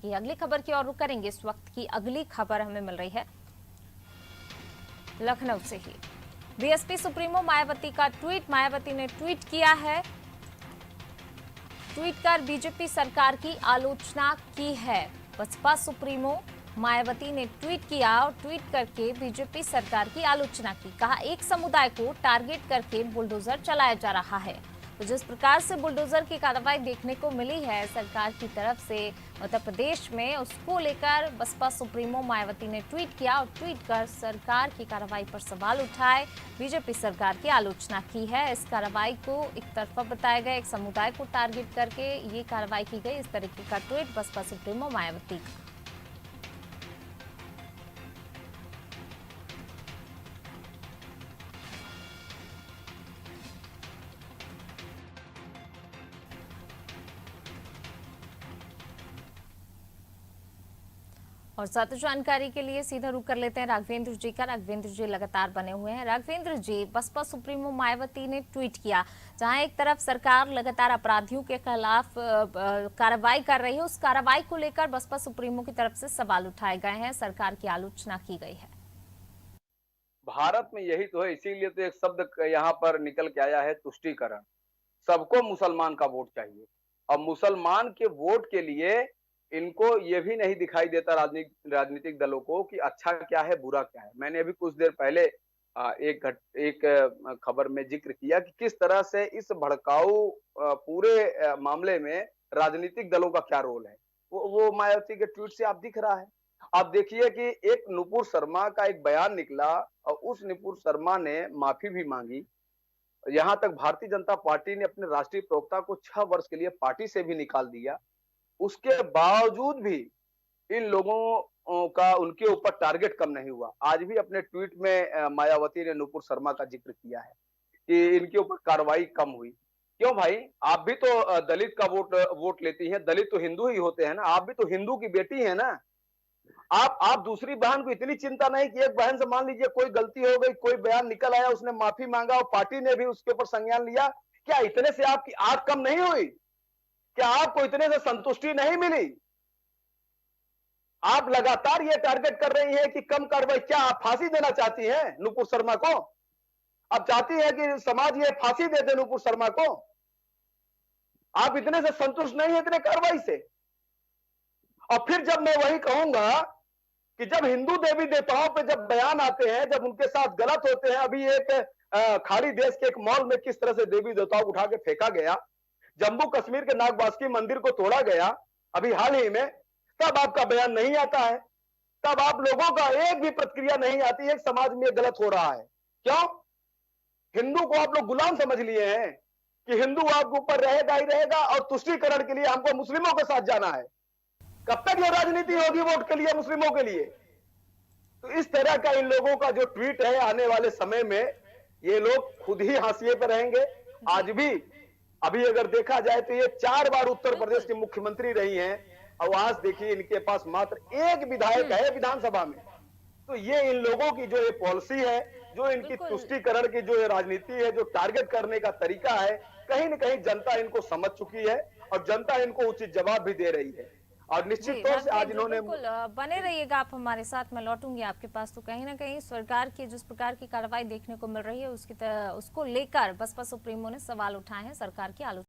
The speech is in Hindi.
कि अगली खबर की ओर रुख करेंगे। इस वक्त की अगली खबर हमें मिल रही है लखनऊ से ही। बीएसपी सुप्रीमो मायावती का ट्वीट। मायावती ने ट्वीट किया है, ट्वीट कर बीजेपी सरकार की आलोचना की है। बसपा सुप्रीमो मायावती ने ट्वीट किया और ट्वीट करके बीजेपी सरकार की आलोचना की। कहा, एक समुदाय को टारगेट करके बुलडोजर चलाया जा रहा है। तो जिस प्रकार से बुलडोजर की कार्रवाई देखने को मिली है सरकार की तरफ से उत्तर प्रदेश में, उसको लेकर बसपा सुप्रीमो मायावती ने ट्वीट किया और ट्वीट कर सरकार की कार्रवाई पर सवाल उठाए, बीजेपी सरकार की आलोचना की है। इस कार्रवाई को एक तरफा बताया गया, एक समुदाय को टारगेट करके ये कार्रवाई की गई। इस तरीके का ट्वीट बसपा सुप्रीमो मायावती का। और साथ जानकारी के लिए सीधा रुख कर लेते हैं राघवेंद्र जी का। राघवेंद्र जी लगातार बने हुए हैं। राघवेंद्र जी, बसपा सुप्रीमो मायावती ने ट्वीट किया, जहां एक तरफ सरकार लगातार अपराधियों के खिलाफ कार्रवाई कर रही है, उस कार्रवाई को लेकर बसपा सुप्रीमो की तरफ से सवाल उठाए गए हैं, सरकार की आलोचना की गई है। भारत में यही तो है, इसीलिए तो एक शब्द यहाँ पर निकल के आया है, तुष्टीकरण। सबको मुसलमान का वोट चाहिए और मुसलमान के वोट के लिए इनको ये भी नहीं दिखाई देता राजनीतिक दलों को कि अच्छा क्या है बुरा क्या है। मैंने अभी कुछ देर पहले एक खबर में जिक्र किया कि किस तरह से इस भड़काऊ पूरे मामले में राजनीतिक दलों का क्या रोल है, वो मायावती के ट्वीट से आप दिख रहा है। आप देखिए कि एक नुपुर शर्मा का एक बयान निकला और उस नुपुर शर्मा ने माफी भी मांगी। यहाँ तक भारतीय जनता पार्टी ने अपने राष्ट्रीय प्रवक्ता को 6 वर्ष के लिए पार्टी से भी निकाल दिया। उसके बावजूद भी इन लोगों का उनके ऊपर टारगेट कम नहीं हुआ। आज भी अपने ट्वीट में मायावती ने नुपुर शर्मा का जिक्र किया है कि इनके ऊपर कार्रवाई कम हुई। क्यों भाई, आप भी तो दलित का वोट लेती हैं। दलित तो हिंदू ही होते हैं ना, आप भी तो हिंदू की बेटी है ना। आप दूसरी बहन को इतनी चिंता नहीं कि एक बहन से मान लीजिए कोई गलती हो गई, कोई बयान निकल आया, उसने माफी मांगा और पार्टी ने भी उसके ऊपर संज्ञान लिया, क्या इतने से आपकी आंख कम नहीं हुई? क्या आपको इतने से संतुष्टि नहीं मिली? आप लगातार ये टारगेट कर रही हैं कि कम कार्रवाई। क्या आप फांसी देना चाहती हैं नुपुर शर्मा को? आप चाहती हैं कि समाज ये फांसी दे दे नुपुर शर्मा को? आप इतने से संतुष्ट नहीं है इतने कार्रवाई से? और फिर जब मैं वही कहूंगा कि जब हिंदू देवी देवताओं पे जब बयान आते हैं, जब उनके साथ गलत होते हैं, अभी एक खाड़ी देश के एक मॉल में किस तरह से देवी देवताओं को उठा के फेंका गया, जम्मू कश्मीर के नागवासुकी मंदिर को तोड़ा गया अभी हाल ही में, तब आपका बयान नहीं आता है, तब आप लोगों का एक भी प्रतिक्रिया नहीं आती है। समाज में गलत हो रहा है। क्यों? हिंदू को आप लोग गुलाम समझ लिए हैं कि हिंदू आपके ऊपर रहेगा ही रहेगा और तुष्टीकरण के लिए हमको मुस्लिमों के साथ जाना है। कब तक ये राजनीति होगी वोट के लिए, मुस्लिमों के लिए? तो इस तरह का इन लोगों का जो ट्वीट है, आने वाले समय में ये लोग खुद ही हाशिए पर रहेंगे। आज भी अभी अगर देखा जाए तो ये 4 बार उत्तर प्रदेश की मुख्यमंत्री रही हैं और आज देखिए इनके पास मात्र एक विधायक है विधानसभा में। तो ये इन लोगों की जो ये पॉलिसी है, जो इनकी तुष्टीकरण की जो ये राजनीति है, जो टारगेट करने का तरीका है, कहीं न कहीं जनता इनको समझ चुकी है और जनता इनको उचित जवाब भी दे रही है। और निश्चित तौर से आज इन्होंने बने रहिएगा आप हमारे साथ। मैं लौटूंगी आपके पास। तो कहीं ना कहीं सरकार की जिस प्रकार की कार्रवाई देखने को मिल रही है उसको लेकर बसपा सुप्रीमो ने सवाल उठाए हैं, सरकार की आलोचना